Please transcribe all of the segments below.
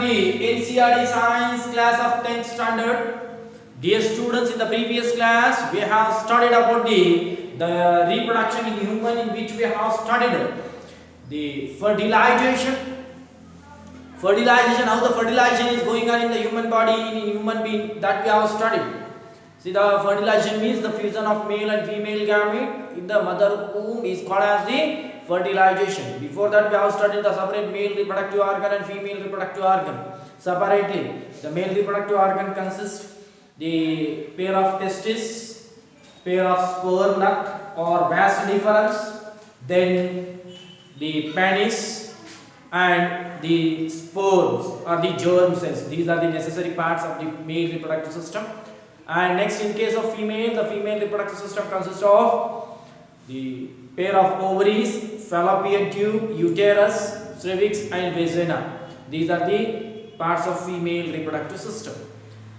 the NCERT Science class of 10th standard. Dear students, in the previous class we have studied about the reproduction in human, in which we have studied the fertilization, how the fertilization is going on in the human body, in human being, that we have studied. See, the fertilization means the fusion of male and female gamete in the mother womb is called as the fertilization. Before that we have studied the separate male reproductive organ and female reproductive organ separately. The male reproductive organ consists the pair of testis, pair of sperm duct or vas deferens, then the penis and the spores or the germ cells. These are the necessary parts of the male reproductive system. And next, in case of female, the female reproductive system consists of the pair of ovaries, fallopian tube, uterus, cervix and vagina. These are the parts of female reproductive system.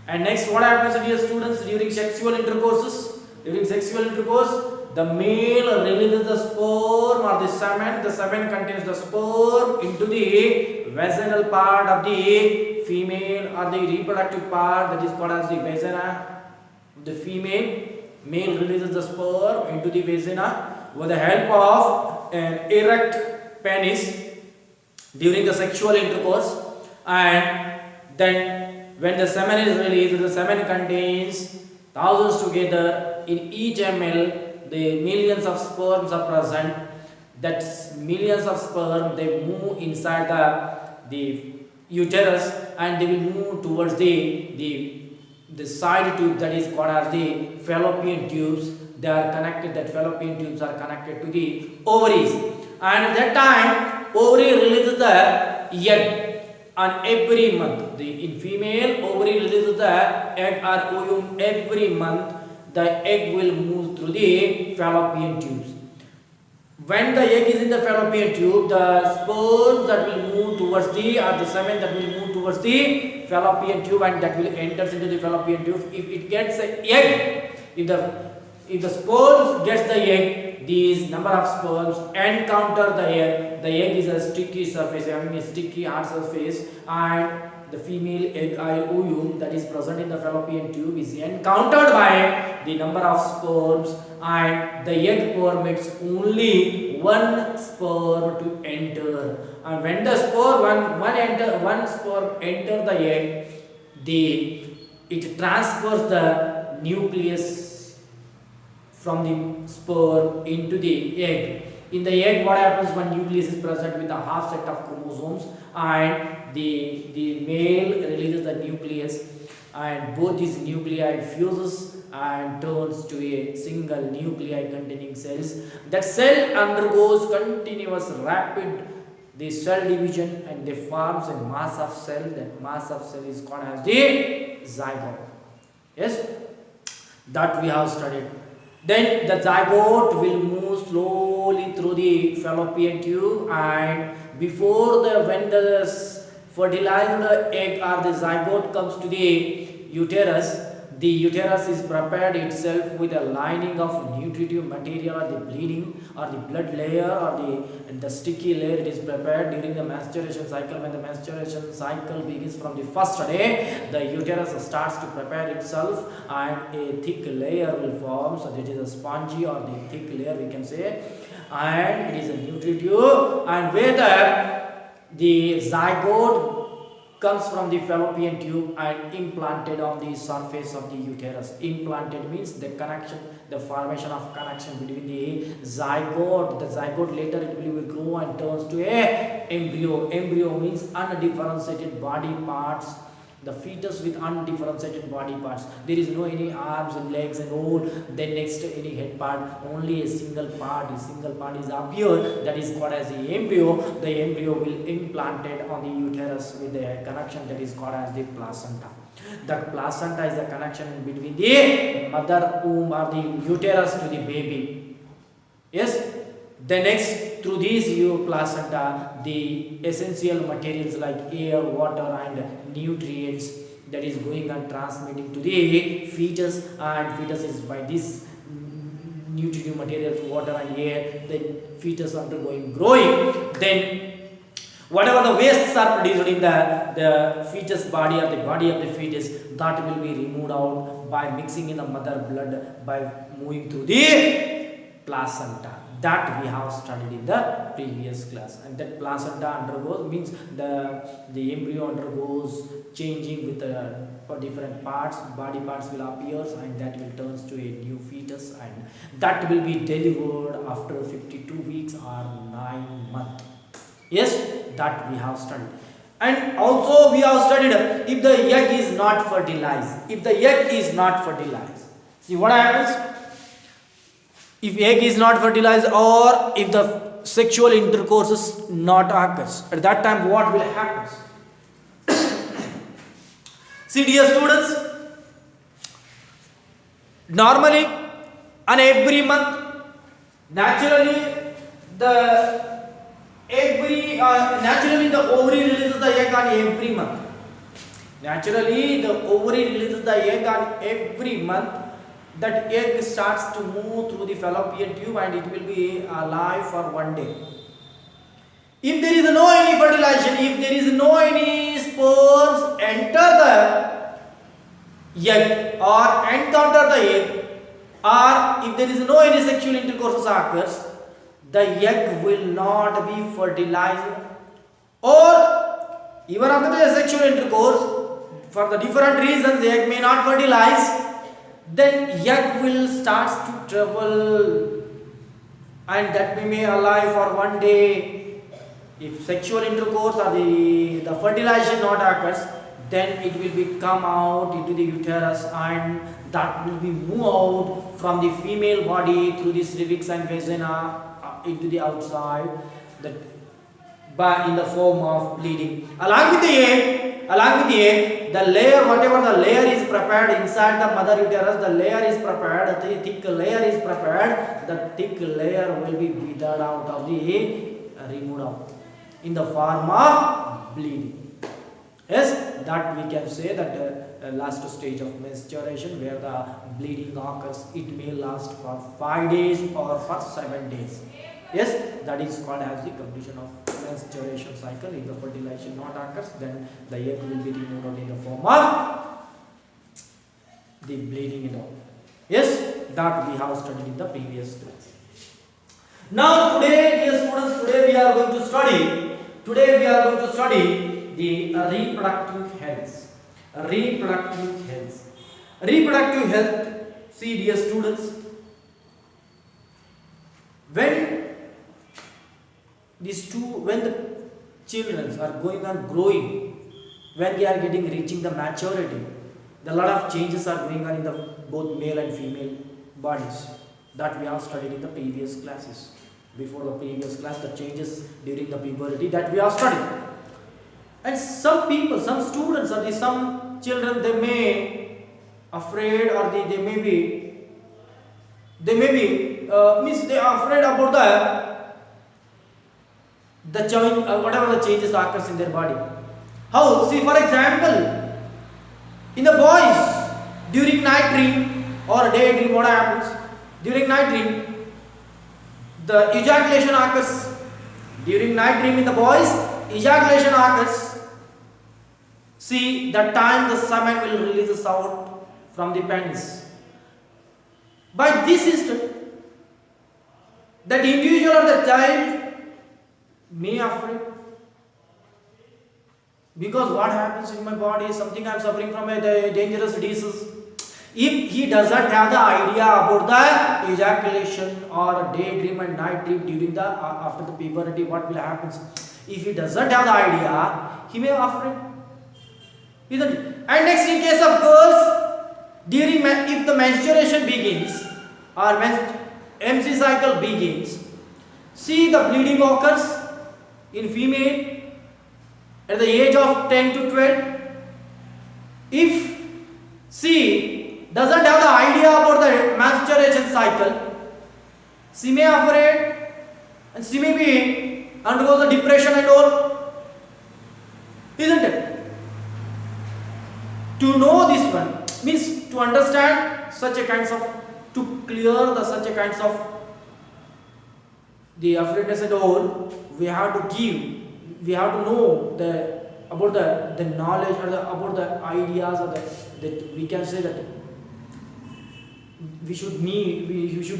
And next, what happens, dear students, during sexual intercourses? During sexual intercourse, the male releases the sperm or the semen. The semen contains the sperm into the vaginal part of the female, or the reproductive part, that is called as the vagina. The male releases the sperm into the vagina with the help of an erect penis during the sexual intercourse, and then when the semen is released, the semen contains thousands together. In each ml, the millions of sperms are present. That millions of sperm, they move inside the uterus, and they will move towards the side tube, that is called as the fallopian tubes. They are connected, that fallopian tubes are connected to the ovaries, and at that time ovary releases the egg on every month. In female, ovary releases the egg or ovum every month. The egg will move through the fallopian tubes. When the egg is in the fallopian tube, the sperm that will move towards the semen that will move towards the fallopian tube, and that will enters into the fallopian tube. If it gets the egg, if the sperm gets the egg, these number of sperms encounter the egg. The egg is a sticky surface, having a sticky hard surface, and the female egg or ovum that is present in the fallopian tube is encountered by the number of sperms, and the egg permits only one sperm to enter. And when the sperm one sperm enter the egg, it transfers the nucleus from the sperm into the egg. In the egg, what happens, one nucleus is present with a half set of chromosomes, and the male releases the nucleus, and both these nuclei fuses and turns to a single nuclei containing cells. That cell undergoes continuous rapid cell division, and they forms a mass of cell. That mass of cell is called as the zygote. Yes, that we have studied. Then the zygote will move slowly through the fallopian tube, and when the fertilized egg or the zygote comes to the uterus is prepared itself with a lining of nutritive material, or the bleeding or the blood layer, or the sticky layer. It is prepared during the menstruation cycle. When the menstruation cycle begins from the first day, the uterus starts to prepare itself, and a thick layer will form. So that is a spongy or the thick layer, we can say, and it is a nutritive, and where the zygote comes from the fallopian tube and implanted on the surface of the uterus. Implanted means the formation of connection between the zygote. The zygote later it will grow and turns to a embryo. Embryo means undifferentiated body parts. The fetus with undifferentiated body parts. There is no any arms and legs and all. Then next any head part. Only a single part. A single part is appeared. That is called as the embryo. The embryo will implanted on the uterus with a connection that is called as the placenta. The placenta is the connection between the mother womb or the uterus to the baby. Yes. The next, through these placenta, the essential materials like air, water and nutrients that is going and transmitting to the fetus, and fetus is by this nutritive materials, water and air, then fetus undergoing growing. Then Whatever the wastes are produced in the fetus body or the body of the fetus, that will be removed out by mixing in the mother blood by moving through the placenta. That we have studied in the previous class. And that placenta undergoes, means the embryo undergoes changing with the different parts, body parts will appear, and that will turns to a new fetus, and that will be delivered after 52 weeks or 9 months. Yes, that we have studied. And also we have studied if the egg is not fertilized. If the egg is not fertilized, see what happens? If egg is not fertilized, or if the sexual intercourse is not occurs, at that time what will happen? See, dear students, normally on every month, naturally the ovary releases the egg on every month. Naturally, the ovary releases the egg on every month. That egg starts to move through the fallopian tube and it will be alive for 1 day. If there is no any fertilization, if there is no any sperms enter the egg or encounter the egg, or if there is no any sexual intercourse occurs, the egg will not be fertilized, or even after the sexual intercourse, for the different reasons the egg may not fertilize, then egg will start to travel, and that may be alive for 1 day. If sexual intercourse or the fertilization not occurs, then it will be come out into the uterus, and that will be moved out from the female body through the cervix and vagina into the outside, that by in the form of bleeding. Along with the egg, the layer, whatever the layer is prepared inside the mother uterus, the layer is prepared, the thick layer is prepared, the thick layer will be withered out of the, removed out in the form of bleeding. Yes, that we can say that the last stage of menstruation where the bleeding occurs, it may last for 5 days or for 7 days. Yes, that is called as the completion of menstruation cycle. If the fertilization not occurs, then the egg will be removed out in the form of the bleeding and all. Yes, that we have studied in the previous class. Now today, dear students, today we are going to study the reproductive health. Reproductive health. See, dear students, when the children are going on growing, when they are reaching the maturity, a lot of changes are going on in the both male and female bodies. That we have studied in the previous classes. Before the previous class, the changes during the puberty that we have studied. And some people, some students or some children, they may afraid, or they may be means they are afraid about the change, whatever the changes occurs in their body. How? See, for example, in the boys, during night dream or day dream, what happens? During night dream, the ejaculation occurs. During night dream in the boys, ejaculation occurs. See, the time the semen will release out from the penis. By this instant, that individual or the child may afraid, because what happens in my body, something I am suffering from a dangerous disease. If he doesn't have the idea about the ejaculation or daydream and night dream during the after the puberty, what will happen? If he doesn't have the idea, he may afraid, isn't it? And next, in case of girls, during if the menstruation begins or MC cycle begins, see, the bleeding occurs in female at the age of 10 to 12. If she doesn't have the idea about the menstruation cycle, she may afraid, and she may be undergoes the depression and all, isn't it? To know this one means to understand such a kinds of, to clear the such a kinds of the afraidness and all, we have to give we have to know about the knowledge or about the ideas or that we can say that we should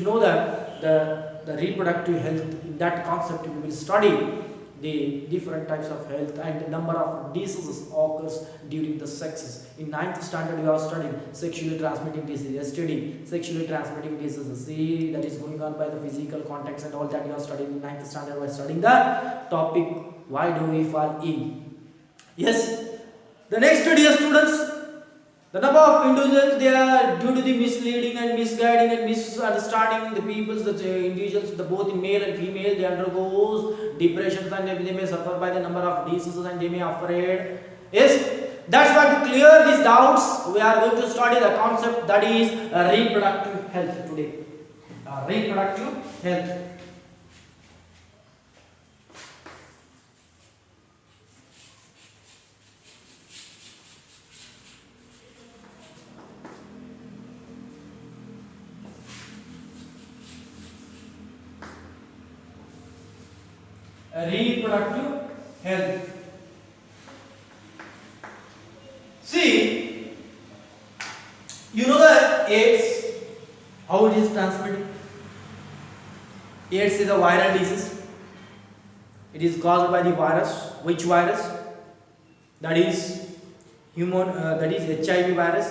know that the reproductive health. In that concept we will study the different types of health and the number of diseases occurs during the sexes. In 9th standard we are studying sexually transmitting diseases, STD, sexually transmitting diseases. See, that is going on by the physical context and all that you are studying in 9th standard. We are studying the topic, why do we fall ill? Yes. The next, dear students, the number of individuals, they are due to the misleading and misguiding and misunderstanding the peoples, the individuals, the both in male and female, they undergoes depressions and they may suffer by the number of diseases and they may afraid. Yes, that's why to clear these doubts, we are going to study the concept that is reproductive health today. Reproductive health. Reproductive health. See, you know the AIDS, how it is transmitted. AIDS is a viral disease. It is caused by the virus. Which virus? That is HIV virus.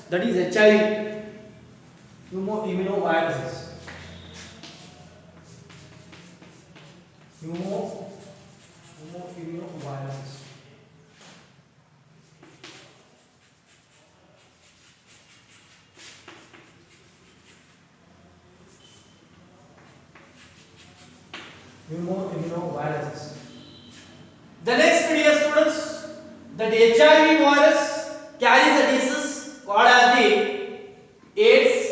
That is HIV. Immunoviruses. Immunoviruses. Immunoviruses. The next, dear students, that HIV virus carries a disease called as the AIDS.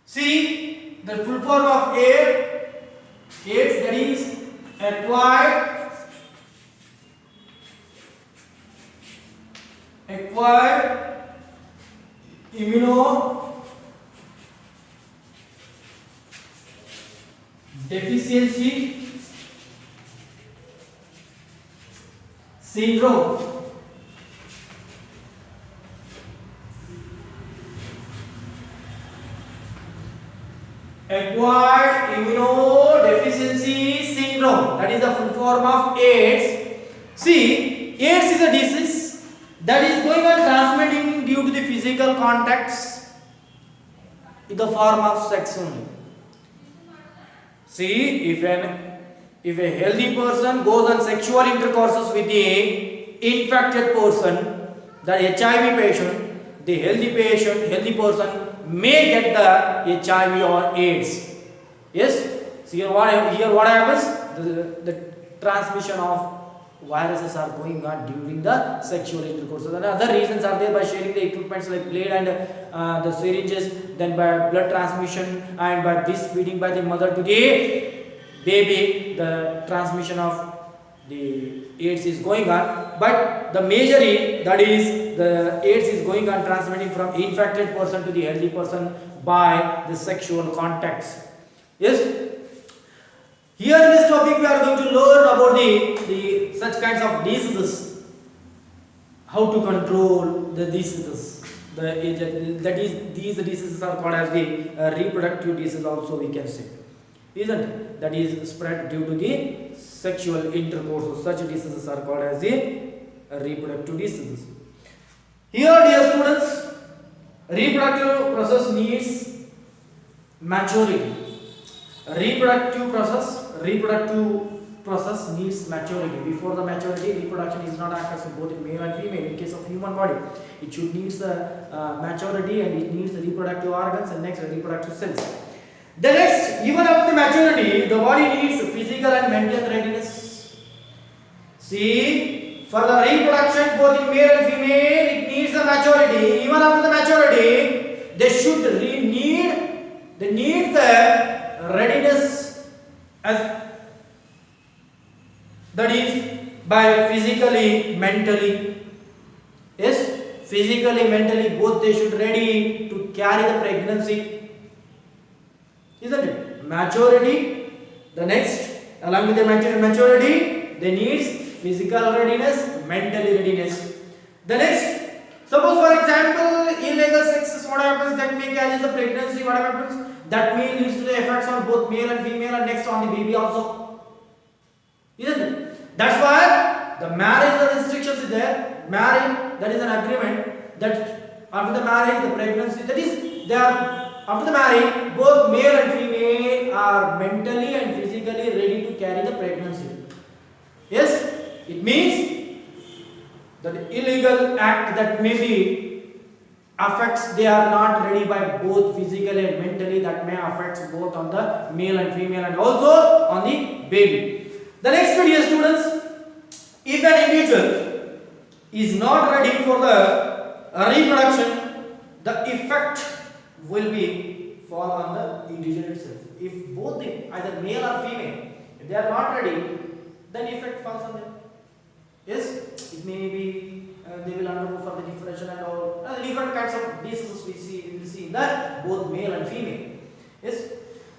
See, the full form of AIDS, that is acquired immunodeficiency syndrome. Acquired immunodeficiency syndrome, that is the full form of AIDS. See, AIDS is a disease that is going on transmitting due to the physical contacts in the form of sex only. See, if a healthy person goes on sexual intercourses with the infected person, the HIV patient, the healthy person may get the HIV or AIDS. Yes. So here what happens? The transmission of viruses are going on during the sexual intercourse. So other reasons are there by sharing the equipments like blade and the syringes, then by blood transmission and by breastfeeding by the mother to the baby, the transmission of the AIDS is going on. But the majorly, that is, the AIDS is going on transmitting from infected person to the healthy person by the sexual contacts. Yes. Here in this topic we are going to learn about the such kinds of diseases, how to control the diseases. These diseases are called as the reproductive disease also we can say, isn't it? That is spread due to the sexual intercourse. So such diseases are called as the reproductive diseases. Here, dear students, reproductive process needs maturity. Reproductive process needs maturity. Before the maturity, reproduction is not occurs both in male and female. In case of human body, it should needs maturity and it needs the reproductive organs and next reproductive cells. The next, even after the maturity, the body needs physical and mental readiness. See, for the reproduction both in male and female, it needs the maturity. Even after the maturity, they need the readiness, as that is by physically, mentally. Yes, physically, mentally, both they should ready to carry the pregnancy, isn't it? Maturity, the next, along with the maturity, they need physical readiness, mentally readiness. The next, suppose for example, illegal sex, what happens? That may carry the pregnancy. What happens? That may leads to the effects on both male and female, and next on the baby also, isn't it? That's why the marriage, the restrictions is there. Marriage, that is an agreement that after the marriage, the pregnancy, that is, they are after the marriage, both male and female are mentally and physically ready to carry the pregnancy. Yes, it means that illegal act that may be affects, they are not ready by both physically and mentally, that may affect both on the male and female and also on the baby. The next one, dear students, if an individual is not ready for the reproduction, the effect will be fall on the individual itself. If both the either male or female, if they are not ready, then effect falls on them. Yes, it may be they will undergo for the differential and all different kinds of diseases we will see in that both male and female. Yes.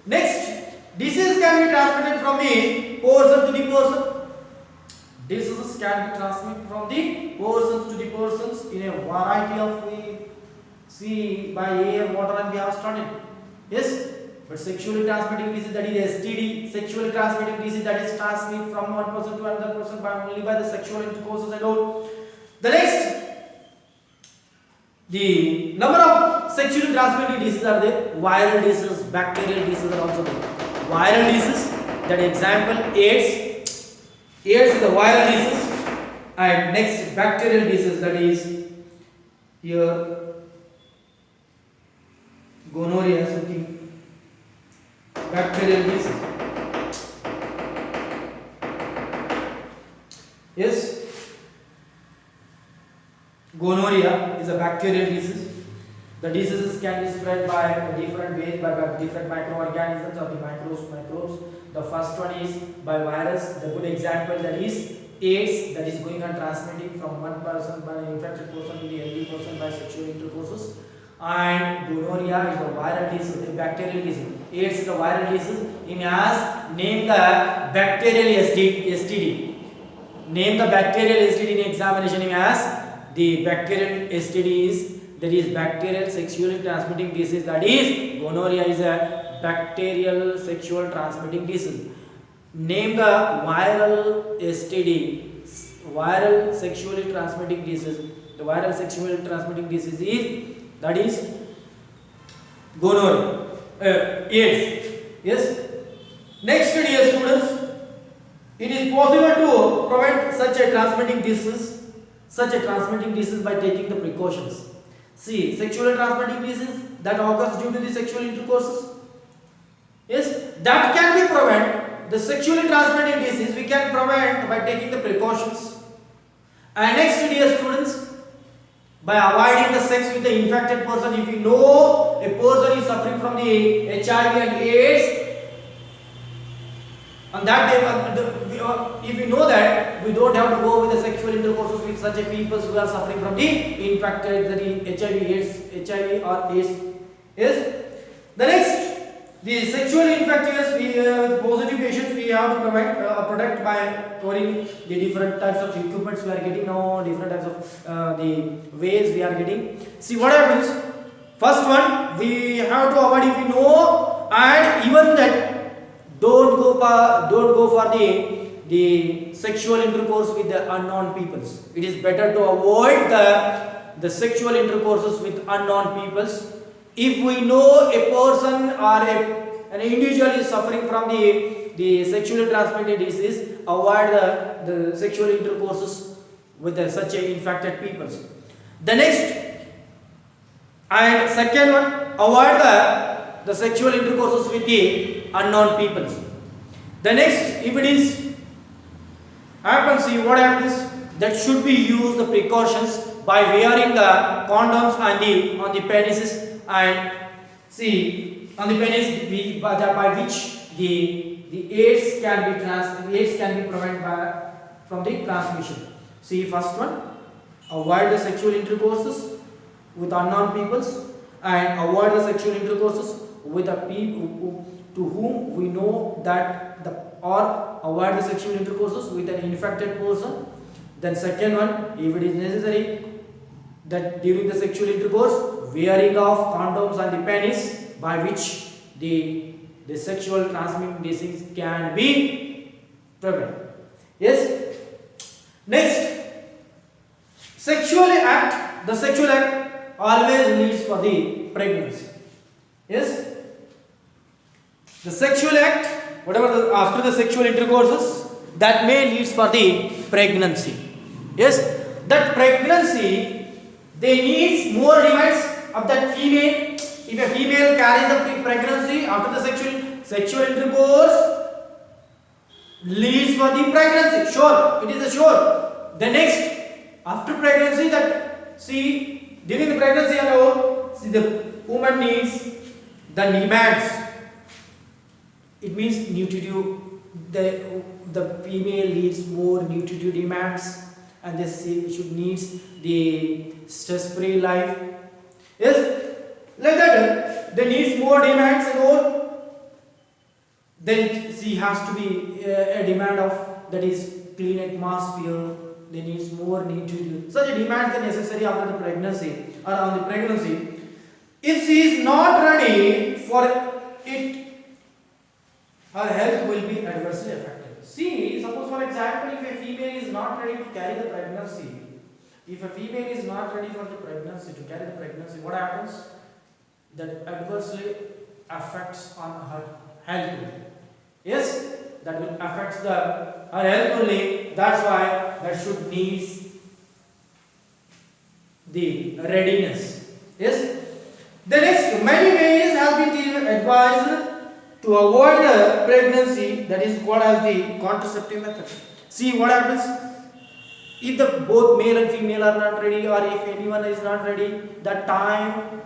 Next, disease can be transmitted from the person to the person. Diseases can be transmitted from the persons to the persons in a variety of ways. See, by air, water, and we have studied. Yes. But sexually transmitting disease, that is STD, sexually transmitting disease, that is transmitted from one person to another person by only by the sexual intercourses and all. The next, the number of sexually transmitted diseases are there. Viral diseases, bacterial diseases are also there. Viral disease, that example AIDS. AIDS is a viral disease. And next, bacterial disease, that is here gonorrhea, something. Bacterial disease. Yes, gonorrhea is a bacterial disease. The diseases can be spread by different ways, by different microorganisms or the microbes. The first one is by virus. The good example, that is AIDS, that is going on transmitting from one person by an infected person to the healthy person by sexual intercourses. And gonorrhea is a viral disease, a bacterial disease. AIDS is a viral disease. He has named the bacterial STD. Name the bacterial STD in examination. He has the bacterial STD that is bacterial sexually transmitting disease. That is gonorrhea is a bacterial sexual transmitting disease. Name the viral STD, viral sexually transmitting disease. The viral sexually transmitting disease is, that is gonorrhea, AIDS. Yes. Next, dear students, it is possible to prevent such a transmitting disease by taking the precautions. See, sexually transmitting disease that occurs due to the sexual intercourses. Yes, that can be prevented. The sexually transmitted disease we can prevent by taking the precautions. And next, dear students, by avoiding the sex with the infected person. If you know a person is suffering from the HIV and AIDS, on that day, if we know that, we don't have to go with the sexual intercourses with such a people who are suffering from the infected, the HIV or AIDS. Yes. The next, the sexually infectious with positive patients we have to protect by wearing the different types of equipments we are getting now, different types of the ways we are getting. See what happens. First one, we have to avoid if we know, and even that don't go for the sexual intercourse with the unknown peoples. It is better to avoid the sexual intercourses with unknown peoples. If we know a person or an individual is suffering from the sexually transmitted disease, avoid the sexual intercourses with such infected peoples. The next and second one, avoid the sexual intercourses with the unknown peoples. The next, if it is happens, see what happens, that should be used the precautions by wearing the condoms on the penises. And see, on the penis by which the AIDS can be prevented from the transmission. See, first one, avoid the sexual intercourses with unknown peoples, and avoid the sexual intercourses with the people to whom we know that the, or avoid the sexual intercourses with an infected person. Then second one, if it is necessary that during the sexual intercourse, wearing of condoms on the penis, by which the sexual transmitted disease can be prevented. Yes. Next, the sexual act always leads for the pregnancy. Yes. The sexual act, after the sexual intercourses, that may leads for the pregnancy. Yes. That pregnancy, they need more demands of that female. If a female carries the pregnancy after the sexual intercourse, leads for the pregnancy. Sure, it is a sure. The next, after pregnancy, during the pregnancy and all, the woman needs the demands. It means nutritive. The female needs more nutritive demands, and she should needs the stress-free life. Yes. Like that, they need more demands and all. Then she has to be a demand of that is clean atmosphere. They need more nutrition. Such a demand is necessary after the pregnancy or on the pregnancy. If she is not ready for it, her health will be adversely affected. See, suppose for example, if a female is not ready to carry the pregnancy, if a female is not ready for the pregnancy to carry the pregnancy, what happens? That adversely affects on her health. Yes, that will affect her health only. That's why that should needs the readiness. Yes. The next, many ways have been advised to avoid a pregnancy, that is called as the contraceptive method. See what happens if both male and female are not ready, or if anyone is not ready, that time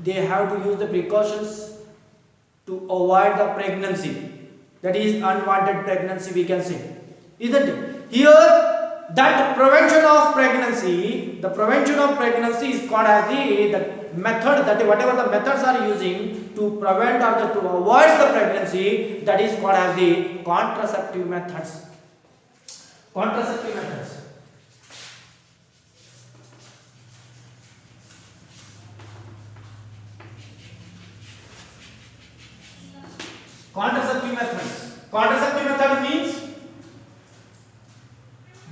they have to use the precautions to avoid the pregnancy, that is unwanted pregnancy, we can say, isn't it? Here, that prevention of pregnancy, the prevention of pregnancy is called as the method, that whatever the methods are using to prevent or to avoid the pregnancy, that is called as the contraceptive methods. Contraceptive methods. Contraceptive methods. Contraceptive method means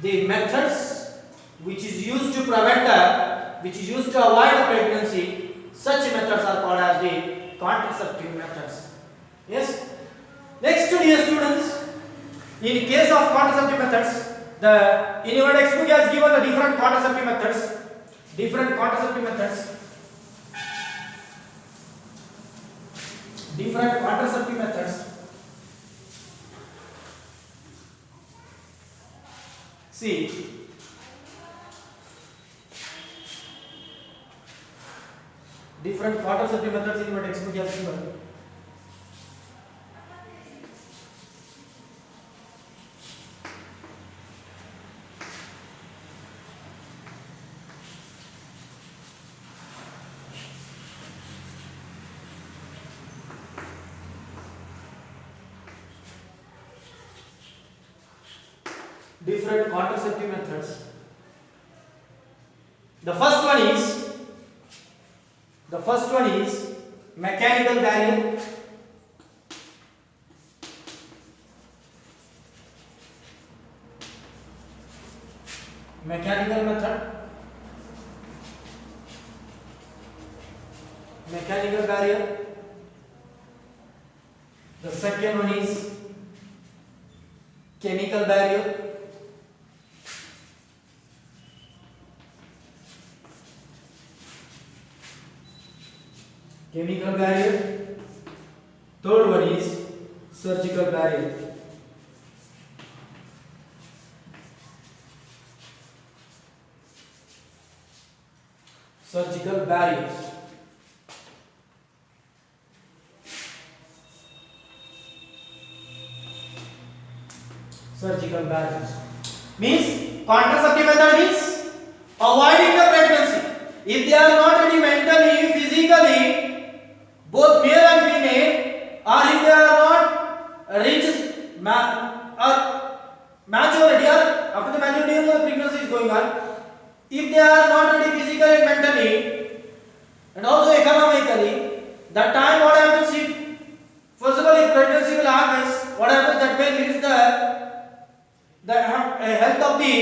the methods which is used to prevent which is used to avoid the pregnancy. Such methods are called as the contraceptive methods. Yes. Next, dear students, in case of contraceptive methods, in your textbook has given the different contraceptive methods. Different contraceptive methods. Different contraceptive methods. See, different contraceptive methods in your textbook has given. Different contraceptive methods. The first one is mechanical barrier. Mechanical method. Mechanical barrier. The second one is chemical barrier. Chemical barrier. Third one is surgical barrier. Surgical barriers. Surgical barriers means contraceptive method means avoiding the pregnancy. If they are not ready mentally, physically, both male and female, or if they are not reached maturity, or after the maturity the pregnancy is going on, if they are not ready physically and mentally, and also economically, that time what happens if, first of all, if pregnancy will happen, what happens, that may leads the health of the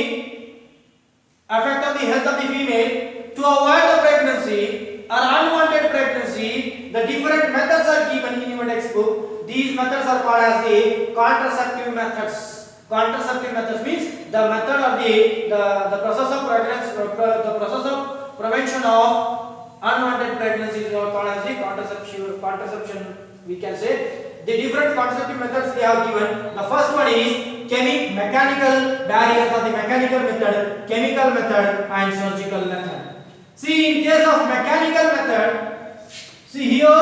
effect of the health of the female. To avoid the pregnancy or unwanted pregnancy, the different methods are given in your textbook. These methods are called as the contraceptive methods. Contraceptive methods means the method of the process of pregnancy, the process of prevention of unwanted pregnancy is called as the contraception. We can say the different contraceptive methods they have given. The first one is mechanical barriers, or the mechanical method, chemical method, and surgical method. See, in case of mechanical method, see here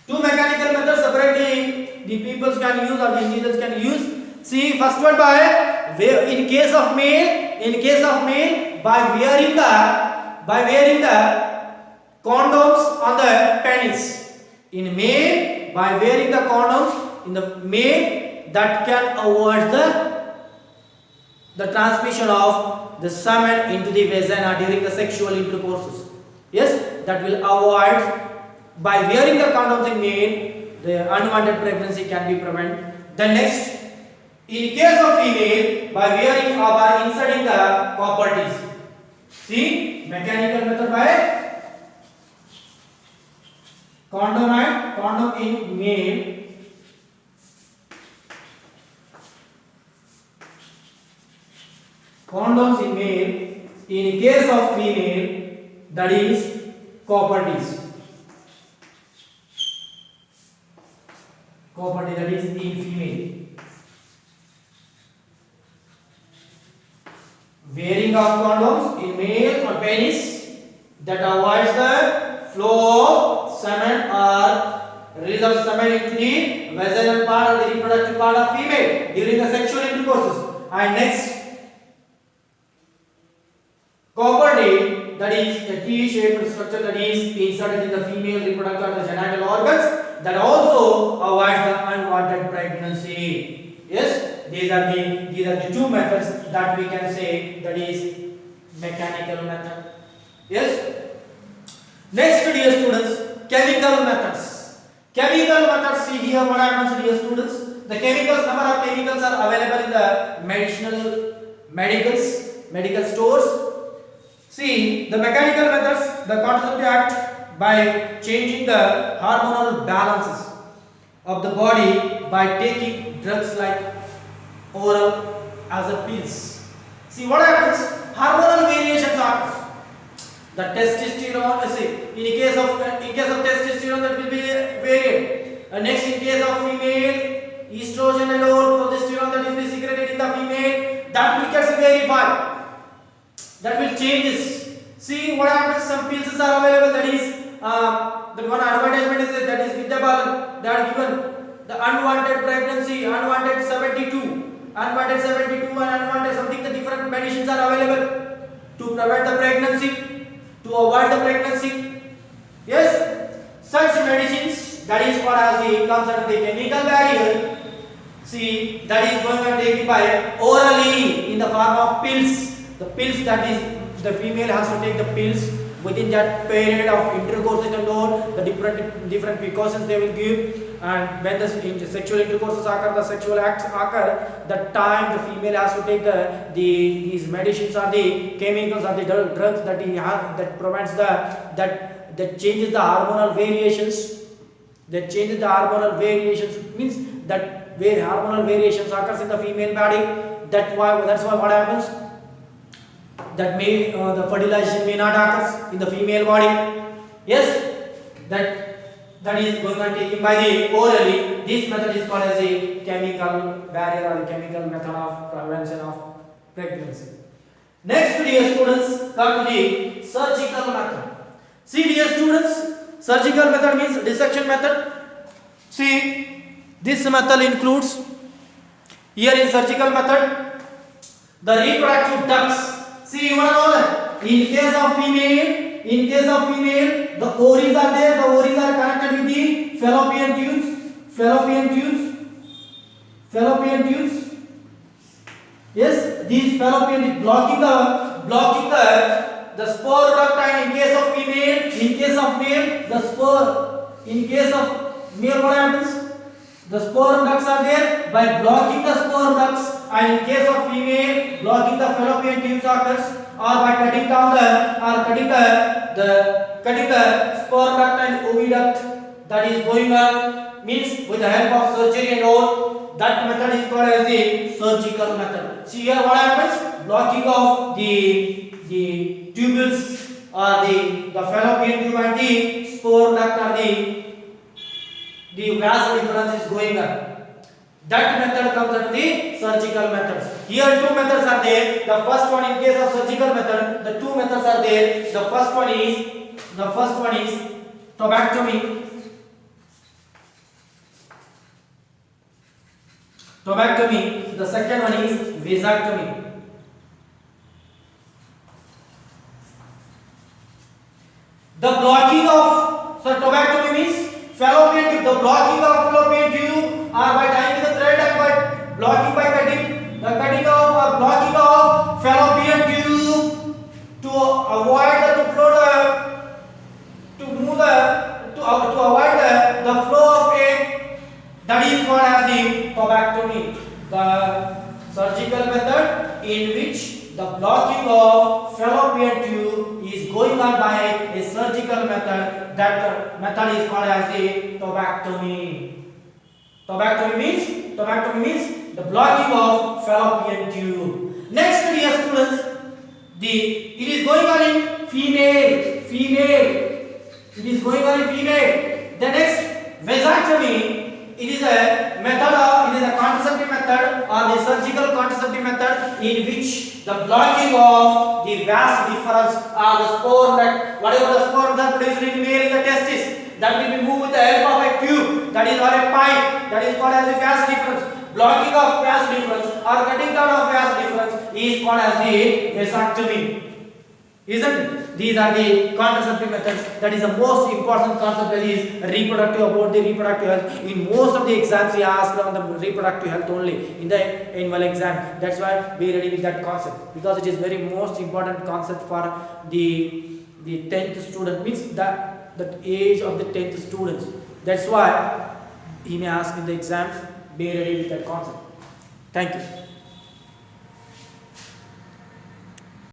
two mechanical methods separately the people can use or the individuals can use. See, first one in case of male by wearing the condoms on the penis. In male, by wearing the condoms in the male, that can avoid the transmission of the semen into the vagina during the sexual intercourses. Yes, that will avoid, by wearing the condoms in male, the unwanted pregnancy can be prevented. The next, in case of female, by wearing or by inserting the copper teeth. See, mechanical method by condom in male. Condoms in male. In case of female, that is copper teeth. Copper teeth, that is in female. Wearing of condoms in male for penis, that avoids the flow of semen or release of semen into the vaginal part or the reproductive part of female during the sexual intercourses. And next, copper teeth, that is a T-shaped structure that is inserted in the female reproductive or the genital organs, that also avoids the unwanted pregnancy. Yes. These are the two methods that we can say, that is mechanical method. Yes. Next, dear students, chemical methods. Chemical methods. See here what happens, dear students. The chemicals, number of chemicals are available in the medical stores. See, the mechanical methods, the contraceptive act by changing the hormonal balances of the body by taking drugs like oral as a pills. See what happens? Hormonal variations occurs. The testosterone, in case of testosterone, that will be varied. Next, in case of female, estrogen and all progesterone that is secreted in the female, that will get verified. That will changes. See what happens? Some pills are available. That is the one advertisement is that is Vidyabalan. They are given the unwanted pregnancy, unwanted 72. Unwanted 72 and unwanted something, the different medicines are available to prevent the pregnancy, to avoid the pregnancy. Yes, such medicines, that is what as the comes under the chemical barrier. See, that is going to be taken by orally in the form of pills. The pills, that is the female has to take the pills within that period of intercourse and all, the different precautions they will give. And when the sexual intercourses occur, the sexual acts occur, that time the female has to take these medicines or the chemicals or the drugs that prevents that changes the hormonal variations. That changes the hormonal variations means that where hormonal variations occurs in the female body. That's why what happens. That the fertilization may not occur in the female body. Yes, that is going to be taken by the orally. This method is called as a chemical barrier or the chemical method of prevention of pregnancy. Next, dear students, come to the surgical method. See, dear students, surgical method means dissection method. See, this method includes, here in surgical method, the reproductive ducts. See, you wanna know that in case of female, the ovaries are there. The ovaries are connected with the fallopian tubes. Yes, these fallopian tubes blocking the spore duct, and in case of male, the spore. In case of male, what happens? The spore ducts are there. By blocking the spore ducts, and in case of female, blocking the fallopian tubes occurs, or by cutting the spore duct and oviduct that is going on, means with the help of surgery and all. That method is called as the surgical method. See here what happens? Blocking of the tubules or the fallopian tube and the spore duct or the vas deferens is going on. That method comes under the surgical methods. Here two methods are there. The first one, in case of surgical method, the two methods are there. The first one is tubectomy. The second one is vasectomy. The blocking of tubectomy means fallopian tube. The blocking of fallopian tube or by tying the thread and by blocking by cutting. The cutting of or blocking of fallopian tube to avoid to avoid the flow of egg. That is called as the tubectomy. The surgical method in which the blocking of fallopian tube is going on by a surgical method. That method is called as the tubectomy. Tubectomy means the blocking of fallopian tube. Next, dear students, it is going on in female. It is going on in female. The next, vasectomy. It is a contraceptive method or the surgical contraceptive method in which the blocking of the vas deferens or the spore duct, whatever the spore duct produced in male in the testis, that will be moved with the help of a tube, that is or a pipe, that is called as the vas deferens. Blocking of vas deferens or cutting down of vas deferens is called as the vasectomy. Isn't it? These are the contraceptive methods. That is the most important concept, that is about the reproductive health. In most of the exams, we ask on the reproductive health only in the annual exam. That's why be ready with that concept, because it is very most important concept for the 10th student, means that the age of the 10th students. That's why he may ask in the exams. Be ready with that concept. Thank you.